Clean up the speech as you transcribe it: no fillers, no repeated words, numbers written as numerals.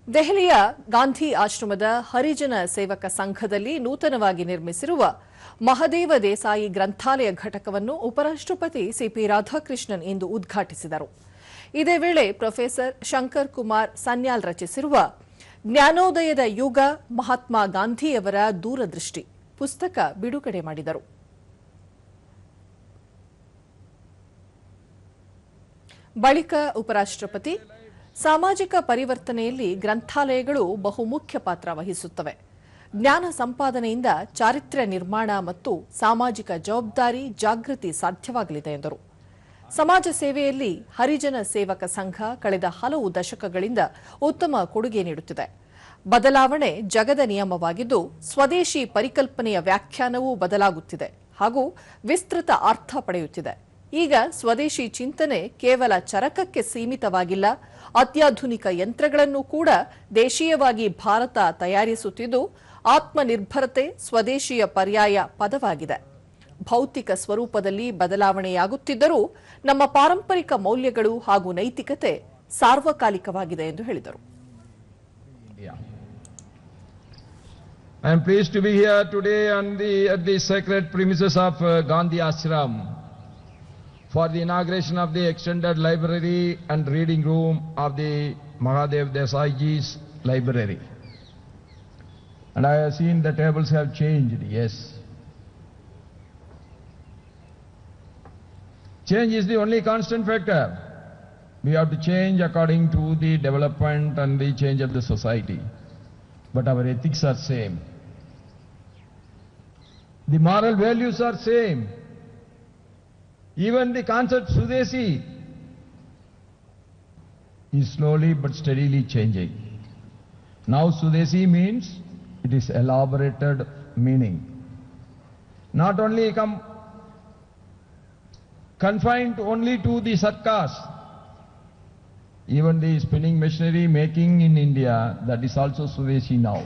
ದೆಹಲಿಯ ಗಾಂಧಿ ಆಶ್ರಮದ ಹರಿಜನ ಸೇವಕ ಸಂಘದಲ್ಲಿ ನೂತನವಾಗಿ ನಿರ್ಮಿಸಿರುವ ಮಹದೇವ ದೇಸಾಯಿ ಗ್ರಂಥಾಲಯ ಘಟಕವನ್ನು ಉಪರಾಷ್ಟ್ರಪತಿ ಸಿಪಿ ರಾಧಾಕೃಷ್ಣನ್ ಇಂದು ಉದ್ಘಾಟಿಸಿದರು. ಇದೇ ವೇಳೆ ಪ್ರೊಫೆಸರ್ ಶಂಕರ್ ಕುಮಾರ್ ಸನ್ಯಾಲ್ ರಚಿಸಿರುವ ಜ್ಞಾನೋದಯದ ಯುಗ ಮಹಾತ್ಮ ಗಾಂಧಿಯವರ ದೂರದೃಷ್ಟಿ ಪುಸ್ತಕ ಬಿಡುಗಡೆ ಮಾಡಿದರು. ಬಳಿಕ ಉಪರಾಷ್ಟ್ರಪತಿ ಸಾಮಾಜಿಕ ಪರಿವರ್ತನೆಯಲ್ಲಿ ಗ್ರಂಥಾಲಯಗಳು ಬಹುಮುಖ್ಯ ಪಾತ್ರ ವಹಿಸುತ್ತವೆ. ಜ್ಞಾನ ಸಂಪಾದನೆಯಿಂದ ಚಾರಿತ್ರ್ಯ ನಿರ್ಮಾಣ ಮತ್ತು ಸಾಮಾಜಿಕ ಜವಾಬ್ದಾರಿ ಜಾಗೃತಿ ಸಾಧ್ಯವಾಗಲಿದೆ ಎಂದರು. ಸಮಾಜ ಸೇವೆಯಲ್ಲಿ ಹರಿಜನ ಸೇವಕ ಸಂಘ ಕಳೆದ ಹಲವು ದಶಕಗಳಿಂದ ಉತ್ತಮ ಕೊಡುಗೆ ನೀಡುತ್ತಿದೆ. ಬದಲಾವಣೆ ಜಗದ ನಿಯಮವಾಗಿದ್ದು, ಸ್ವದೇಶಿ ಪರಿಕಲ್ಪನೆಯ ವ್ಯಾಖ್ಯಾನವೂ ಬದಲಾಗುತ್ತಿದೆ ಹಾಗೂ ವಿಸ್ತೃತ ಅರ್ಥ ಪಡೆಯುತ್ತಿದೆ. ಈಗ ಸ್ವದೇಶಿ ಚಿಂತನೆ ಕೇವಲ ಚರಕಕ್ಕೆ ಸೀಮಿತವಾಗಿಲ್ಲ, ಅತ್ಯಾಧುನಿಕ ಯಂತ್ರಗಳನ್ನು ಕೂಡ ದೇಶೀಯವಾಗಿ ಭಾರತ ತಯಾರಿಸುತ್ತಿದ್ದು, ಆತ್ಮನಿರ್ಭರತೆ ಸ್ವದೇಶಿಯ ಪರ್ಯಾಯ ಪದವಾಗಿದೆ. ಭೌತಿಕ ಸ್ವರೂಪದಲ್ಲಿ ಬದಲಾವಣೆಯಾಗುತ್ತಿದ್ದರೂ ನಮ್ಮ ಪಾರಂಪರಿಕ ಮೌಲ್ಯಗಳು ಹಾಗೂ ನೈತಿಕತೆ ಸಾರ್ವಕಾಲಿಕವಾಗಿದೆ ಎಂದು ಹೇಳಿದರು. I am pleased to be here today at the sacred premises of Gandhi Ashram for the inauguration of the extended library and reading room of the Mahadev Desai Ji's library. And I have seen the tables have changed, yes. Change is the only constant factor. We have to change according to the development and the change of the society. But our ethics are same. The moral values are same. Even the concept Swadeshi is slowly but steadily changing. Now Swadeshi means it is elaborated meaning. Not only confined only to the sarkas. Even the spinning machinery making in India, that is also Swadeshi now.